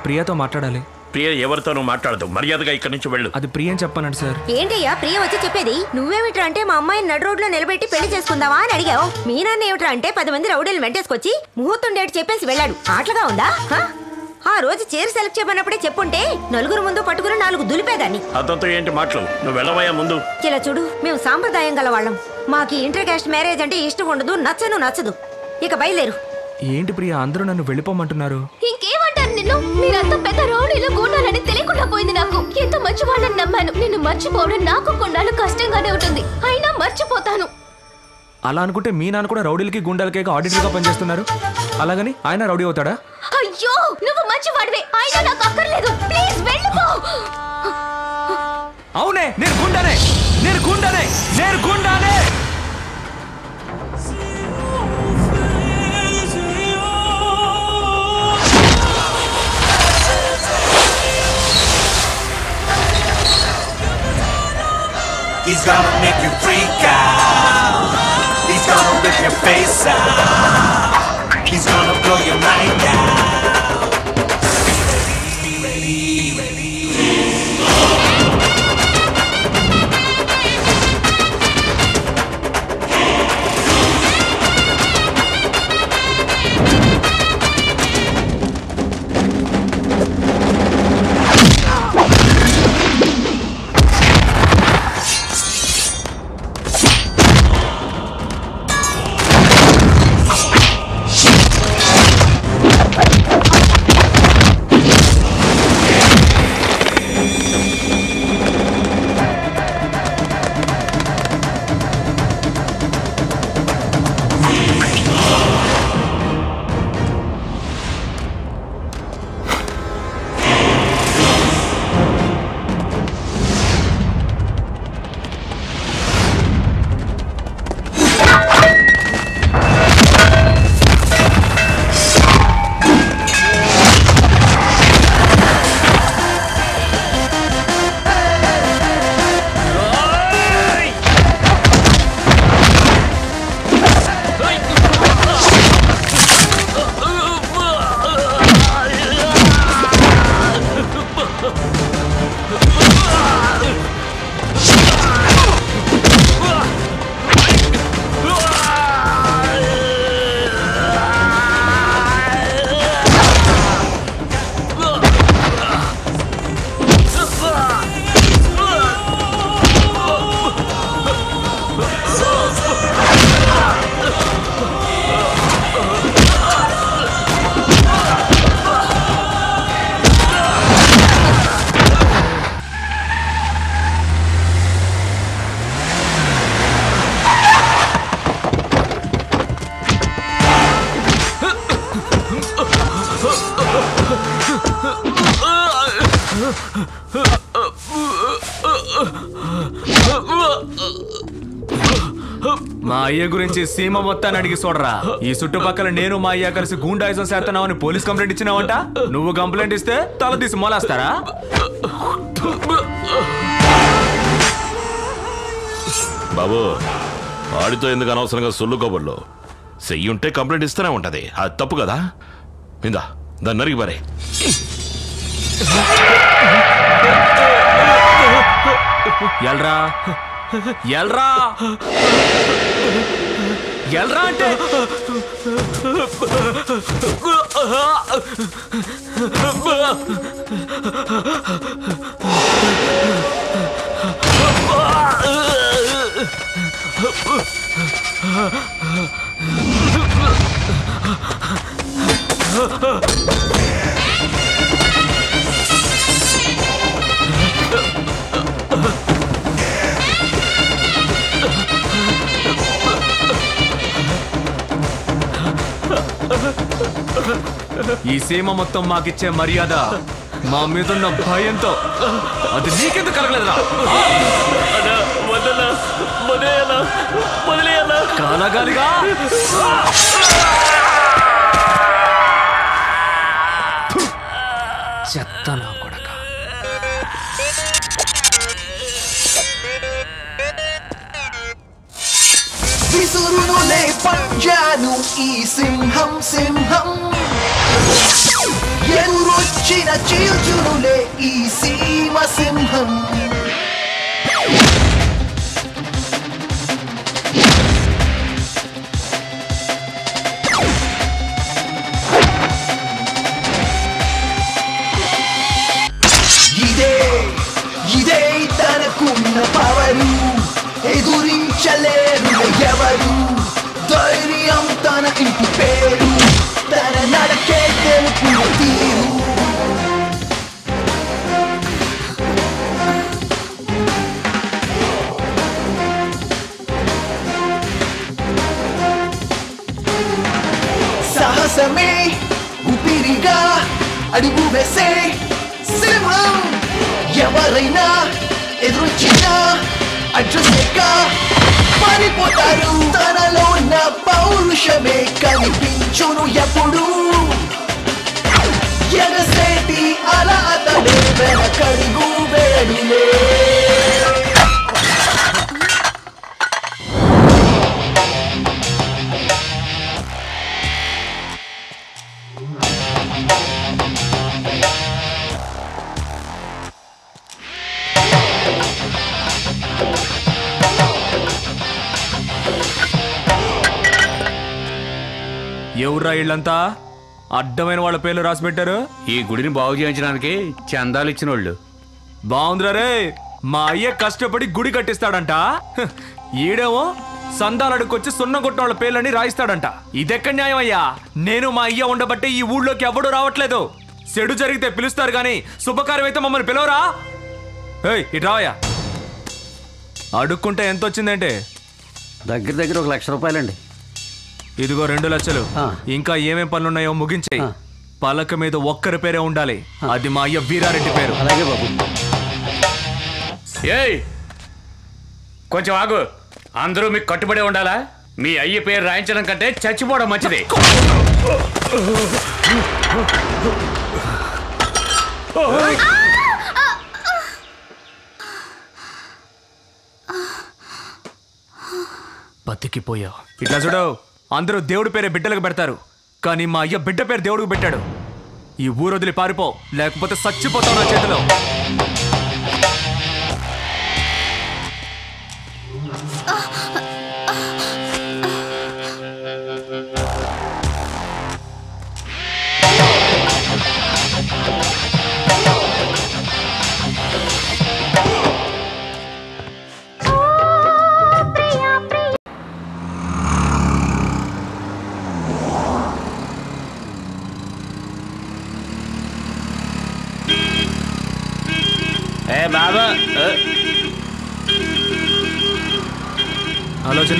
ప్రియతో మాట్లాడాలి. ప్రియ ఎవరితోనూ మాట్లాడదు, మర్యాదగా ఇక్కడి నుంచి వెళ్ళు. అది ప్రియ అని చెప్పానండి సార్. ఏంటయ్యా ప్రియ వచ్చి చెప్పేది? నువ్వేమిట్రా అంటే మా అమ్మాయిని నడు రోడ్లో నిలబెట్టి పెళ్లి చేసుకుందావా అని అడిగావు. మీ నాన్న ఏమిట్రా అంటే 10 మంది రౌడీలు వెంటేసుకొచ్చి ముహూర్తం డేట్ చెప్పేసి వెళ్ళాడు. ఆటలుగా ఉందా? ఆ రోజు చీర సెలెక్ట్ చేయమన్నప్పుడే చెప్పుంటే నలుగురు ముందు పట్టుకుని 4 దులిపేదాన్ని. అతనితో ఏంటి మాటలు? నువ్వు వెళ్ళవయ్యా ముందు. ఇలా చూడు, మేము సాంప్రదాయం గల వాళ్ళం. మాకు ఇంటర్ కాస్ట్ మ్యారేజ్ అంటే ఇష్టం ఉండదు, నచ్చదు. ఇక బయలుదేరు. ఏంటి ప్రియ, అందరూ నన్ను వెళ్ళిపోమంటున్నారు? ఇంకేమంటారు నిన్ను? మీరంతా పెద్ద రౌడీలు గూండాలని తెలియకుండా పోయింది నాకు. ఎంత మంచి వాళ్ళని నమ్మాను. నిన్ను మర్చిపోవడం నాకు కొన్నాళ్ళు కష్టంగానే ఉంటుంది, అయినా మర్చిపోతాను. అలా అనుకుంటే మీ నాన్న కూడా రౌడీలకి గుండాలకే ఆడిటర్గా పనిచేస్తున్నారు. అలాగని ఆయన రౌడీ అవుతాడా? అయ్యో, నువ్వు మంచివాడివే, అయినా నాకు అక్కర్లేదు. ప్లీజ్ వెళ్ళిపో. అవునే, నేను గుండానే. He's gonna make you freak out. He's gonna rip your face out. He's gonna blow your mind out. మా అయ్య గురించి సీమ మొత్తాన్ని అడిగి చూడరా. ఈ చుట్టుపక్కల నేను మా అయ్య కలిసి గూండాయిజం చేస్తున్నావని పోలీస్ కంప్లైంట్ ఇచ్చినావంట. నువ్వు కంప్లైంట్ ఇస్తే తల తీసి మొలేస్తారా? బాబు, ఆడితో ఎందుకు అనవసరంగా సొల్లు కబుర్లు? చెయ్యి ఉంటే కంప్లైంట్ ఇస్తూనే ఉంటది, అది తప్పు కదా. ఇందా దాన్ని నరికి బారే. ఎల్రా అంటే ఈ సీమ మొత్తం మాకిచ్చే మర్యాద మా మీదున్న భయంతో అది నీకెందుకు కలగలేదురా? కాలగాలిగా చెత్త నా కొడక. విసురునులే పంజాను ఈ సింహం సింహం ఎదురొచ్చి వచ్చిన చీల్చునులే ఈ సీమ సింహం. ఇదే తనకున్న పవరు, ఎదురించలేరు ఎవరు. ధైర్యం తన ఇంటి పేరు, తన నడకే తెలుపు తీరు. సాహసమే ఊపిరిగా అడుగు వేసే సింహం. ఎవరైనా ఎదురొచ్చినా అడ్రస్గా పారిపోతారు. తనలో ఉన్న పౌరుషమే కనిపించును ఎప్పుడు. ఎగసేటి అలా అతడే వెనకడుగు వేడులే. ఎవర్రా ఇళ్ళంతా అడ్డమైన వాళ్ళ పేర్లు రాసి పెట్టారు? ఈ గుడిని బాగు చేయించడానికి చందాలు ఇచ్చిన వాళ్ళు. బాగుందిరా రే, మా అయ్య కష్టపడి గుడి కట్టిస్తాడంట, ఈడేమో సందాలు అడుక్కొచ్చి సున్నం కొట్టిన వాళ్ళ పేర్లని రాయిస్తాడంట. ఇదెక్కడ న్యాయం అయ్యా? నేను మా అయ్య ఉండబట్టి ఈ ఊళ్ళోకి ఎవడూ రావట్లేదు. చెడు జరిగితే పిలుస్తారు గాని శుభకార్యం అయితే మమ్మల్ని పిలవరా? ఏయ్ ఇటు రావయ్యా. అడుక్కుంటే ఎంత వచ్చిందంటే? దగ్గర దగ్గర 1 లక్ష రూపాయలండి. ఇదిగో 2 లక్షలు. ఇంకా ఏమేం పనులున్నాయో ముగించాయి. పలక మీద ఒక్కరి పేరే ఉండాలి, అది మా అయ్య వీరారెడ్డి పేరు. అలాగే బాబు. ఏయ్ కొంచెం ఆగు. అందరూ మీకు కట్టుబడి ఉండాలా? మీ అయ్య పేరు రాయించడం కంటే చచ్చిపోవడం మంచిది. బతికిపోయా. ఇట్లా చూడు, అందరూ దేవుడి పేరే బిడ్డలకు పెడతారు, కానీ మా అయ్య బిడ్డ పేరు దేవుడికి పెట్టాడు. ఈ ఊరు వదిలి పారిపో, లేకపోతే చచ్చిపోతావు నా చేతిలో. ఏ బాబా, హలో చిన్న,